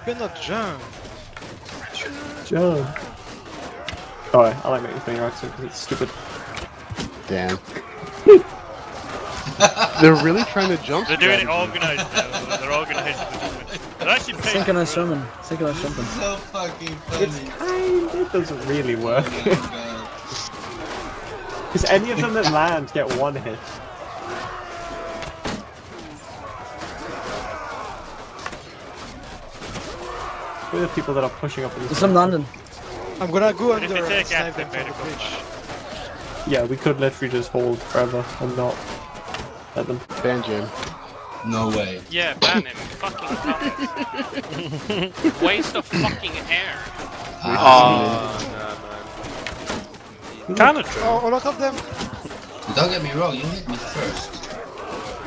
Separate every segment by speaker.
Speaker 1: cannot jump.
Speaker 2: Jump. Alright, I like making funny accent because it's stupid.
Speaker 3: Damn.
Speaker 4: They're really trying to jump.
Speaker 1: They're doing it
Speaker 4: strategy.
Speaker 1: organised now. They're organised. They're actually paid.
Speaker 5: Synchronized swimming. Synchronized jumping.
Speaker 6: So fucking
Speaker 2: It's
Speaker 6: funny.
Speaker 2: it doesn't really work.
Speaker 6: Oh my god.
Speaker 2: Because any of them that land get one hit. Who are the people that are pushing up in
Speaker 5: There's
Speaker 2: this?
Speaker 5: some landing.
Speaker 7: I'm gonna go
Speaker 1: If
Speaker 7: under
Speaker 1: they
Speaker 7: and
Speaker 1: take
Speaker 7: snipe
Speaker 1: active
Speaker 7: them from the
Speaker 1: medical
Speaker 7: bridge.
Speaker 2: Yeah, we could literally just hold forever and not let them.
Speaker 4: Ban Jim.
Speaker 6: No way.
Speaker 8: Yeah, ban him. Fucking comment. Waste of fucking air.
Speaker 1: Oh, no, man. Kinda true.
Speaker 7: Oh, a lot of them.
Speaker 6: Don't get me wrong, you hit me first.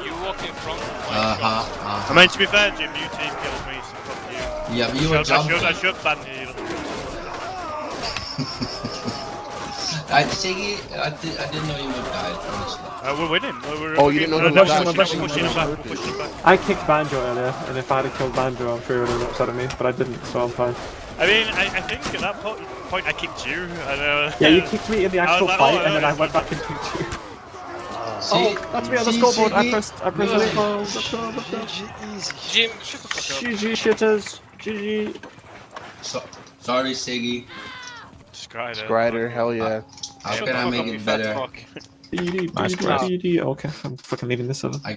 Speaker 8: You walk in front of my
Speaker 6: Uh-huh,
Speaker 8: shot.
Speaker 1: I mean, to be fair, Jim, you team killed me, so fuck you.
Speaker 6: Yeah, but you were
Speaker 1: I
Speaker 6: jumping.
Speaker 1: should ban heal.
Speaker 6: Siggy, I didn't know you would die, honestly.
Speaker 1: We're winning.
Speaker 4: Oh, you didn't know
Speaker 1: we're
Speaker 4: he
Speaker 5: was
Speaker 1: pushing,
Speaker 5: dying.
Speaker 1: pushing him back. We're pushing him back.
Speaker 2: I kicked Banjo earlier, and if I had killed Banjo, I'm sure he would have been upset at me, but I didn't, so I'm fine.
Speaker 1: I mean, I think at that point I kicked you.
Speaker 2: Yeah, you kicked me in the actual
Speaker 1: like,
Speaker 2: fight,
Speaker 1: oh,
Speaker 2: and then
Speaker 1: no,
Speaker 2: I
Speaker 1: it's
Speaker 2: went
Speaker 1: fine.
Speaker 2: back and kicked you.
Speaker 6: See,
Speaker 2: That's me on the
Speaker 6: see,
Speaker 2: scoreboard. I
Speaker 6: Siggy?
Speaker 2: pressed
Speaker 6: Good.
Speaker 2: the
Speaker 7: GG easy.
Speaker 8: Jim, shut the fuck up.
Speaker 2: GG shitters. GG.
Speaker 6: Sorry, Siggy.
Speaker 4: Skrider, hell yeah.
Speaker 6: How
Speaker 1: Shut
Speaker 6: can
Speaker 1: the
Speaker 6: I
Speaker 1: fuck
Speaker 6: make
Speaker 1: up, you
Speaker 6: it
Speaker 1: fat
Speaker 6: better?
Speaker 1: fuck.
Speaker 2: BD,
Speaker 1: Nice
Speaker 2: BD,
Speaker 1: crowd.
Speaker 2: BD. Okay, I'm fucking leaving this over.